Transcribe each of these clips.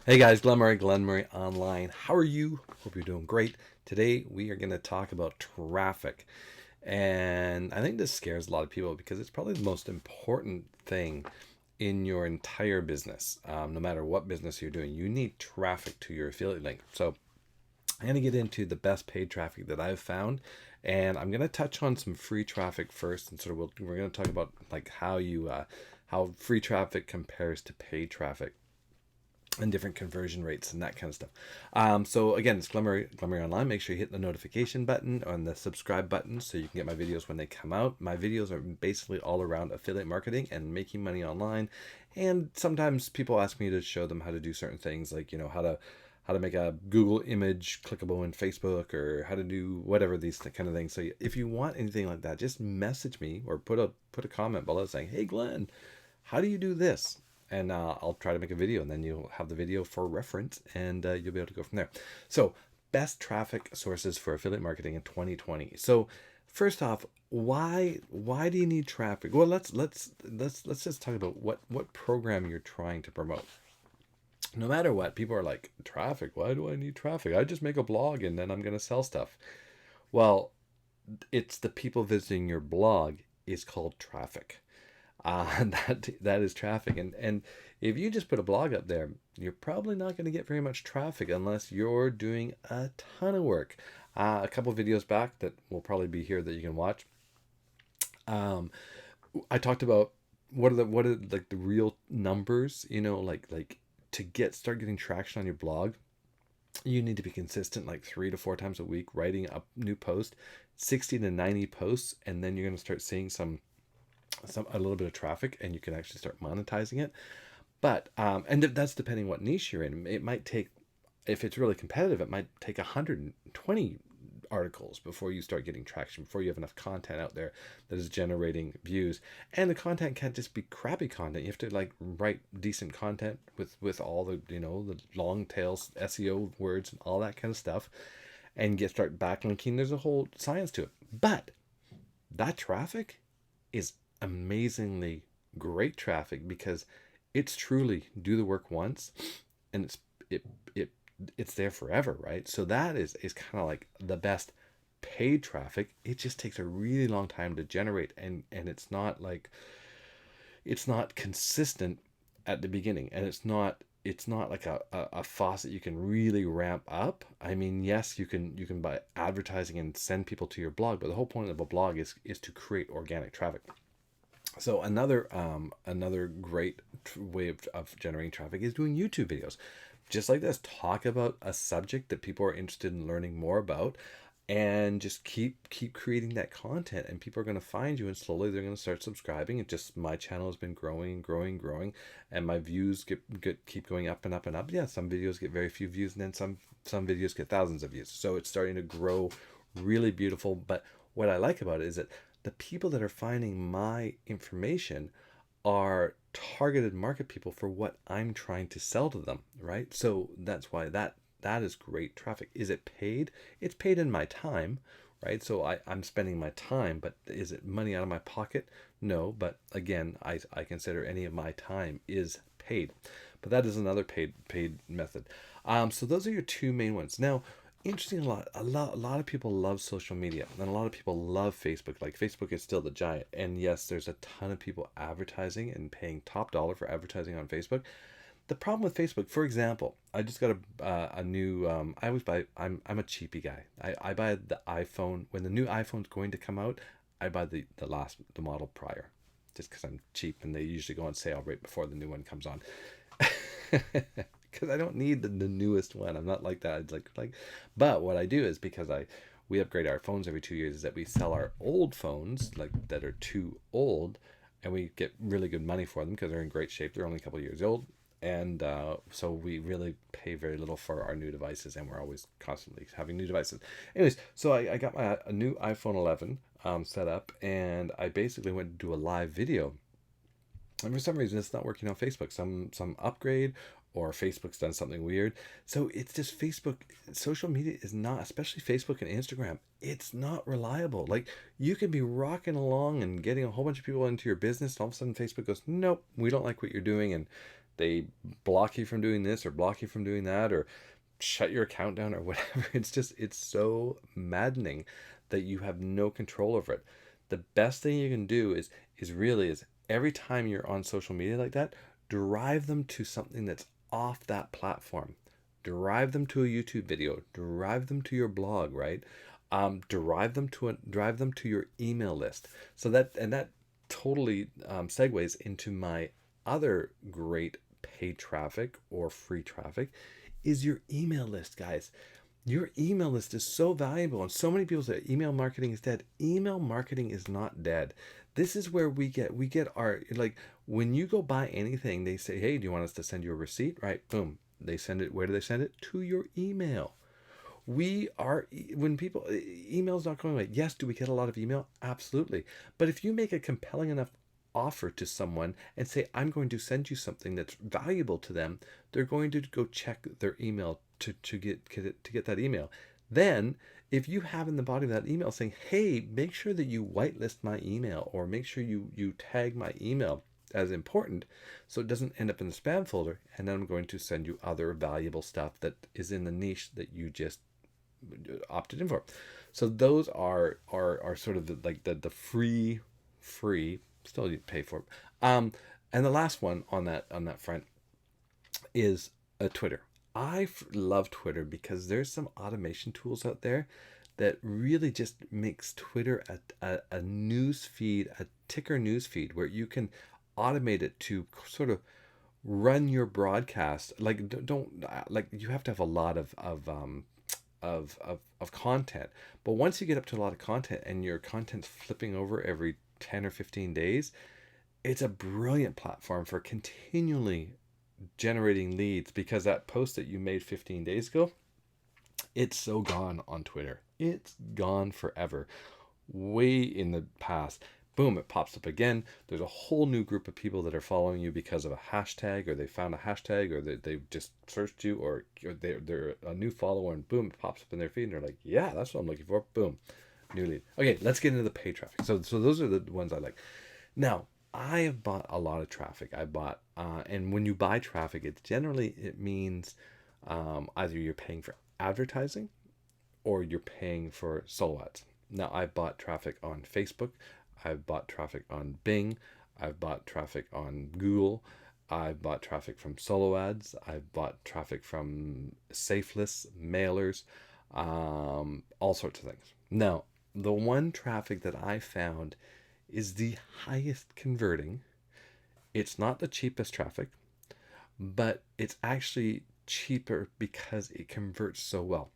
Hey guys, Glen Murray Online. How are you? Hope you're doing great. Today we are going to talk about traffic. And I think this scares a lot of people because it's probably the most important thing in your entire business. No matter what business you're doing, you need traffic to your affiliate link. So I'm going to get into the best paid traffic that I've found. And I'm going to touch on some free traffic first. And sort of we're going to talk about like how free traffic compares to paid traffic and different conversion rates and that kind of stuff. So again, it's Glen Murray Online. Make sure you hit the notification button and the subscribe button so you can get my videos when they come out. My videos are basically all around affiliate marketing and making money online. And sometimes people ask me to show them how to do certain things, like how to make a Google image clickable in Facebook, or how to do whatever, these kind of things. So if you want anything like that, just message me or put a comment below saying, "Hey Glenn, how do you do this?" And I'll try to make a video, and then you'll have the video for reference, and you'll be able to go from there. So, best traffic sources for affiliate marketing in 2020. So, first off, why do you need traffic? Well, let's just talk about what program you're trying to promote. No matter what, people are like, traffic. Why do I need traffic? I just make a blog and then I'm going to sell stuff. Well, it's the people visiting your blog is called traffic. That is traffic, and if you just put a blog up there, you're probably not going to get very much traffic unless you're doing a ton of work. A couple of videos back that will probably be here that you can watch. Um, I talked about what are like the real numbers. Like to start getting traction on your blog, you need to be consistent, like 3 to 4 times a week, writing a new post, 60 to 90 posts, and then you're going to start seeing a little bit of traffic, and you can actually start monetizing it. But and that's depending what niche you're in. It might take, if it's really competitive, it might take 120 articles before you start getting traction, before you have enough content out there that is generating views. And the content can't just be crappy content. You have to like write decent content with all the the long tails, SEO words and all that kind of stuff, and start backlinking. There's a whole science to it. But that traffic is amazingly great traffic because it's truly do the work once, and it it it's there forever, right? So that is kind of like the best paid traffic. It just takes a really long time to generate, and it's not consistent at the beginning, and it's not like a faucet you can really ramp up. I mean, yes, you can buy advertising and send people to your blog, but the whole point of a blog is to create organic traffic. So another great way of generating traffic is doing YouTube videos. Just like this, talk about a subject that people are interested in learning more about, and just keep creating that content, and people are going to find you, and slowly they're going to start subscribing. It just, my channel has been growing, and my views keep going up and up and up. Yeah, some videos get very few views, and then some videos get thousands of views. So it's starting to grow really beautiful. But what I like about it is that the people that are finding my information are targeted market people for what I'm trying to sell to them, right? So that's why that is great traffic. Is it paid? It's paid in my time, right? So I'm spending my time, but is it money out of my pocket? No, but again, I consider any of my time is paid. But that is another paid method. So those are your two main ones. Now, interesting, a lot of people love social media, and a lot of people love Facebook. Like, Facebook is still the giant, and yes, there's a ton of people advertising and paying top dollar for advertising on Facebook. The problem with Facebook, for example, I just got a new. I always buy. I'm a cheapy guy. I buy the iPhone when the new iPhone's going to come out. I buy the model prior, just because I'm cheap, and they usually go on sale right before the new one comes on. Because I don't need the newest one. I'm not like that. It's like, but what I do is, because we upgrade our phones every 2 years, is that we sell our old phones, like, that are too old, and we get really good money for them because they're in great shape. They're only a couple of years old, and so we really pay very little for our new devices, and we're always constantly having new devices. Anyways, so I got a new iPhone 11 set up, and I basically went to do a live video, and for some reason it's not working on Facebook. Some upgrade, or Facebook's done something weird. So it's just Facebook. Social media is not, especially Facebook and Instagram, it's not reliable. Like, you can be rocking along and getting a whole bunch of people into your business, and all of a sudden Facebook goes, nope, we don't like what you're doing, and they block you from doing this or block you from doing that or shut your account down or whatever. It's so maddening that you have no control over it. The best thing you can do is every time you're on social media like that, drive them to something that's off that platform. Drive them to a YouTube video. Drive them to your blog, right? Drive them to your email list. That totally segues into my other great paid traffic or free traffic is your email list, guys. Your email list is so valuable, and so many people say email marketing is dead. Email marketing is not dead. This is where we get our, like, when you go buy anything, they say, hey, do you want us to send you a receipt? Right? Boom. They send it. Where do they send it? To your email. When people, email's not going away. Yes, do we get a lot of email? Absolutely. But if you make a compelling enough offer to someone and say, I'm going to send you something that's valuable to them, they're going to go check their email to get that email. Then if you have in the body of that email saying, hey, make sure that you whitelist my email, or make sure you tag my email as important so it doesn't end up in the spam folder, and then I'm going to send you other valuable stuff that is in the niche that you just opted in for. So those are sort of the free, still you pay for it. And the last one on that front is Twitter. I love Twitter because there's some automation tools out there that really just makes Twitter a news feed, a ticker news feed, where you can automate it to sort of run your broadcast. Like, don't like, you have to have a lot of content, but once you get up to a lot of content and your content's flipping over every 10 or 15 days, it's a brilliant platform for continually generating leads, because that post that you made 15 days ago, it's so gone on Twitter. It's gone forever. Way in the past, boom, it pops up again. There's a whole new group of people that are following you because of a hashtag, or they found a hashtag, or they've just searched you, or they're a new follower, and boom, it pops up in their feed, and they're like, yeah, that's what I'm looking for. Boom, new lead. Okay, let's get into the paid traffic. So those are the ones I like. Now, I have bought a lot of traffic. And when you buy traffic, it means either you're paying for advertising or you're paying for solo ads. Now, I've bought traffic on Facebook. I've bought traffic on Bing. I've bought traffic on Google. I've bought traffic from solo ads. I've bought traffic from safe lists, mailers, all sorts of things. Now, the one traffic that I found is the highest converting. It's not the cheapest traffic, but it's actually cheaper because it converts so well.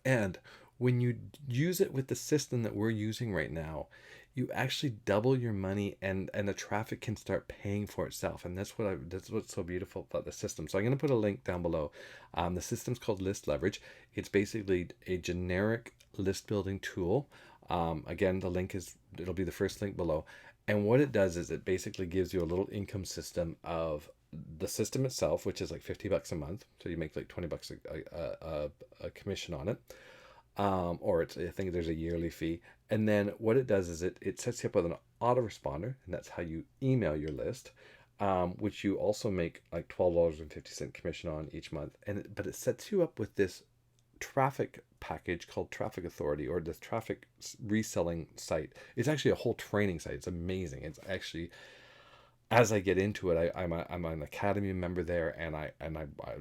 And when you use it with the system that we're using right now, you actually double your money, and the traffic can start paying for itself. And that's what's so beautiful about the system. So I'm going to put a link down below. The system's called List Leverage. It's basically a generic list building tool. Again, it'll be the first link below. And what it does is it basically gives you a little income system of the system itself, which is like $50 a month. So you make like $20 a commission on it. I think there's a yearly fee. And then what it does is it sets you up with an autoresponder, and that's how you email your list, which you also make like $12.50 commission on each month. But it sets you up with this traffic package called Traffic Authority, or the traffic reselling site. It's actually a whole training site. It's amazing. It's actually, as I get into it, I'm an academy member there, and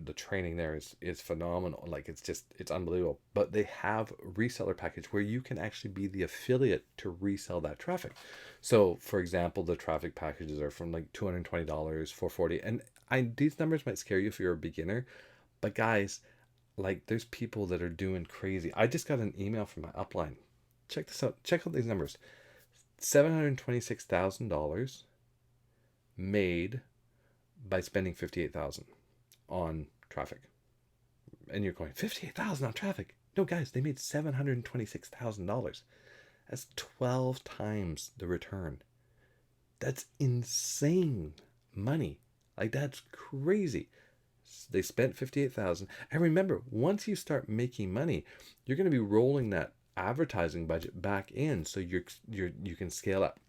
the training there is phenomenal. Like, it's unbelievable. But they have a reseller package where you can actually be the affiliate to resell that traffic. So, for example, the traffic packages are from like $220, $440, and these numbers might scare you if you're a beginner, but guys, like, there's people that are doing crazy. I just got an email from my upline. Check this out. Check out these numbers. $726,000 made by spending $58,000 on traffic. And you're going, $58,000 on traffic? No, guys, they made $726,000. That's 12 times the return. That's insane money. Like, that's crazy. They spent $58,000. And remember, once you start making money, you're going to be rolling that advertising budget back in, so you can scale up.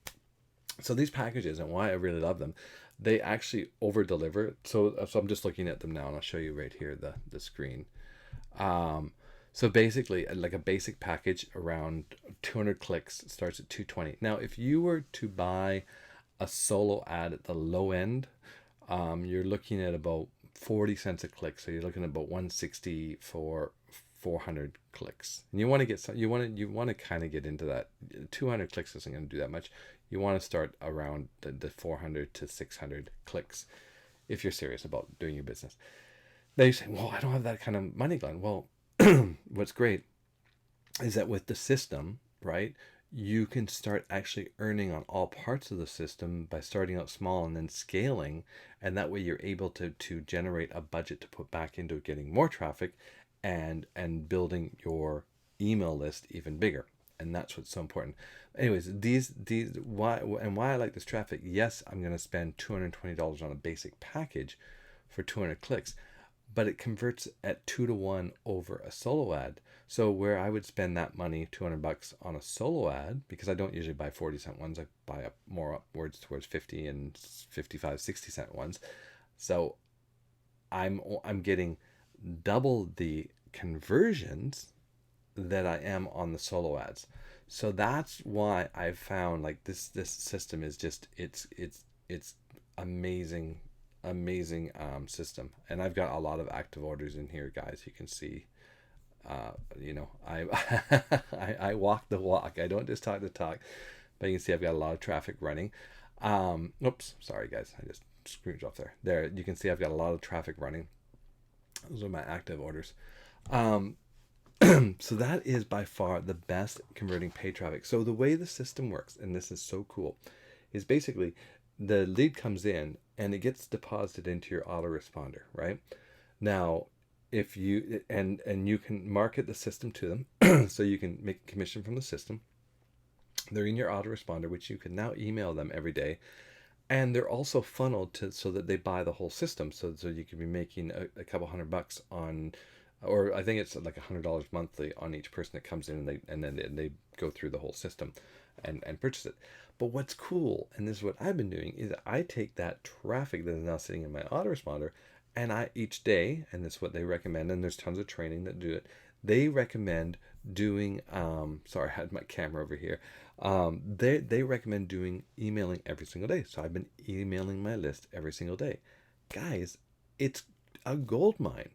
So these packages, and why I really love them, they actually over deliver. So I'm just looking at them now, and I'll show you right here the screen. Um, so basically, like a basic package around 200 clicks starts at 220. Now, if you were to buy a solo ad at the low end, you're looking at about 40 cents a click. So you're looking at about 160 for 400 clicks. And you want to get some, you want to kind of get into that. 200 clicks isn't going to do that much. You want to start around the 400 to 600 clicks if you're serious about doing your business. They say, well, I don't have that kind of money, Glenn. Well, what's great is that with the system, right, you can start actually earning on all parts of the system by starting out small and then scaling. And that way you're able to generate a budget to put back into getting more traffic and building your email list even bigger. And that's what's so important. Anyways, these why I like this traffic. Yes, I'm going to spend $220 on a basic package for 200 clicks, but it converts at 2 to 1 over a solo ad. So where I would spend that money, $200 on a solo ad, because I don't usually buy 40-cent ones, I buy up more upwards towards 50 and 55, 60-cent ones. So I'm getting double the conversions that I am on the solo ads. So that's why I've found like this system is just it's amazing system. And I've got a lot of active orders in here, guys. You can see I I walk the walk. I don't just talk the talk, but you can see I've got a lot of traffic running. Oops, sorry guys, I just screwed off there. You can see I've got a lot of traffic running. Those are my active orders. So that is by far the best converting paid traffic. So the way the system works, and this is so cool, is basically the lead comes in and it gets deposited into your autoresponder, right? Now, if you and you can market the system to them, so you can make a commission from the system. They're in your autoresponder, which you can now email them every day, and they're also funneled to so that they buy the whole system. So you could be making a couple $100 on, or I think it's like $100 monthly on each person that comes in, and then they go through the whole system and purchase it. But what's cool, and this is what I've been doing, is I take that traffic that is now sitting in my autoresponder, and I each day, and this is what they recommend, and there's tons of training that do it. They recommend doing sorry, I had my camera over here. They recommend doing emailing every single day. So I've been emailing my list every single day. Guys, it's a gold mine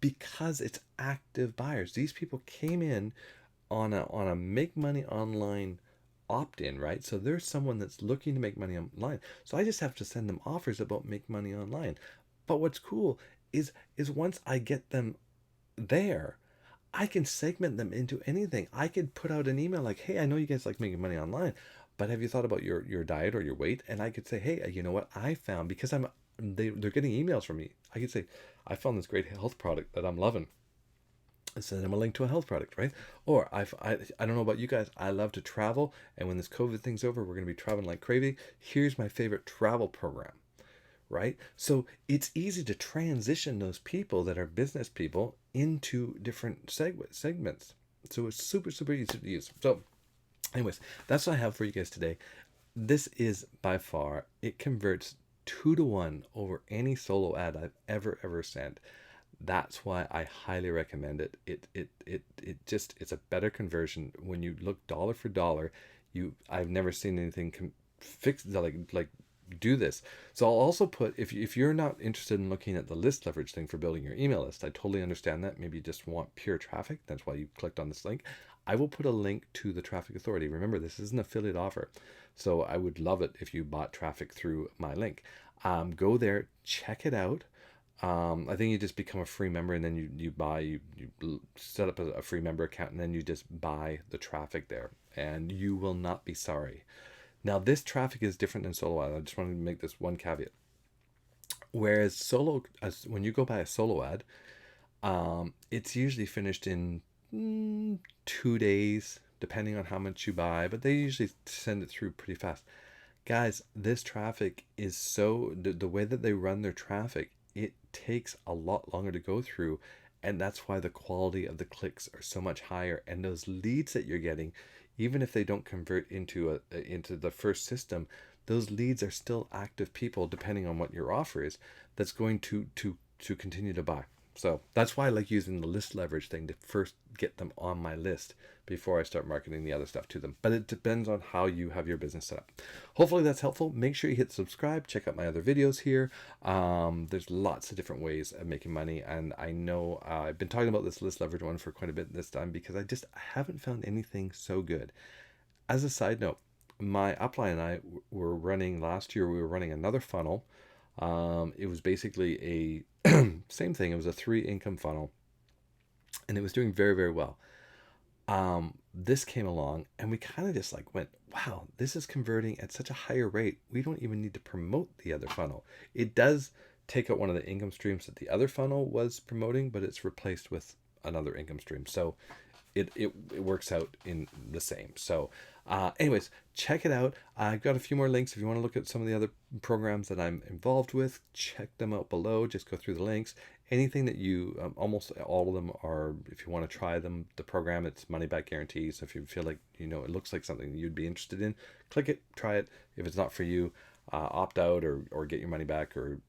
because it's active buyers. These people came in on a make money online opt-in, right? So there's someone that's looking to make money online. So I just have to send them offers about make money online. But what's cool is once I get them there, I can segment them into anything. I could put out an email like, hey, I know you guys like making money online, but have you thought about your diet or your weight? And I could say, hey, you know what I found, because they're getting emails from me. I could say, I found this great health product that I'm loving. And send them a link to a health product, right? Or I don't know about you guys, I love to travel, and when this COVID thing's over, we're going to be traveling like crazy. Here's my favorite travel program, right? So it's easy to transition those people that are business people into different segments. So it's super, super easy to use. So anyways, that's what I have for you guys today. This is by far, it converts 2 to 1 over any solo ad I've ever sent. That's why I highly recommend it. It's a better conversion when you look dollar for dollar. I've never seen anything fix like do this. So I'll also put, if you're not interested in looking at the list leverage thing for building your email list, I totally understand that. Maybe you just want pure traffic. That's why you clicked on this link. I will put a link to the Traffic Authority. Remember, this is an affiliate offer. So I would love it if you bought traffic through my link. Go there, check it out. I think you just become a free member, and then you set up a free member account, and then you just buy the traffic there, and you will not be sorry. Now, this traffic is different than solo ad. I just want to make this one caveat. Whereas when you go buy a solo ad, it's usually finished in 2 days, depending on how much you buy, but they usually send it through pretty fast. Guys, this traffic is the way that they run their traffic, it takes a lot longer to go through, and that's why the quality of the clicks are so much higher. And those leads that you're getting, even if they don't convert into the first system, those leads are still active people, depending on what your offer is, that's going to continue to buy. So that's why I like using the list leverage thing to first get them on my list before I start marketing the other stuff to them. But it depends on how you have your business set up. Hopefully that's helpful. Make sure you hit subscribe. Check out my other videos here. There's lots of different ways of making money. And I know I've been talking about this list leverage one for quite a bit this time because I haven't found anything so good. As a side note, my upline and I were running last year, we were running another funnel. It was basically a same thing. It was a 3 income funnel and it was doing very, very well. This came along and we kind of just like went, wow, this is converting at such a higher rate. We don't even need to promote the other funnel. It does take out one of the income streams that the other funnel was promoting, but it's replaced with another income stream. So it works out in the same. So anyways, check it out. I've got a few more links. If you want to look at some of the other programs that I'm involved with, check them out below. Just go through the links. Anything that you, almost all of them are, if you want to try them, the program, it's money back guarantee. So if you feel like, it looks like something you'd be interested in, click it, try it. If it's not for you, opt out or get your money back or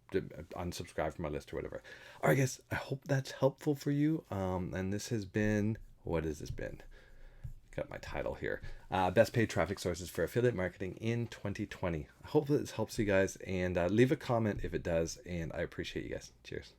unsubscribe from my list or whatever. All right, guys, I hope that's helpful for you. And this has been, what has this been? Got my title here. Best paid traffic sources for affiliate marketing in 2020. I hope that this helps you guys, and leave a comment if it does, and I appreciate you guys. Cheers.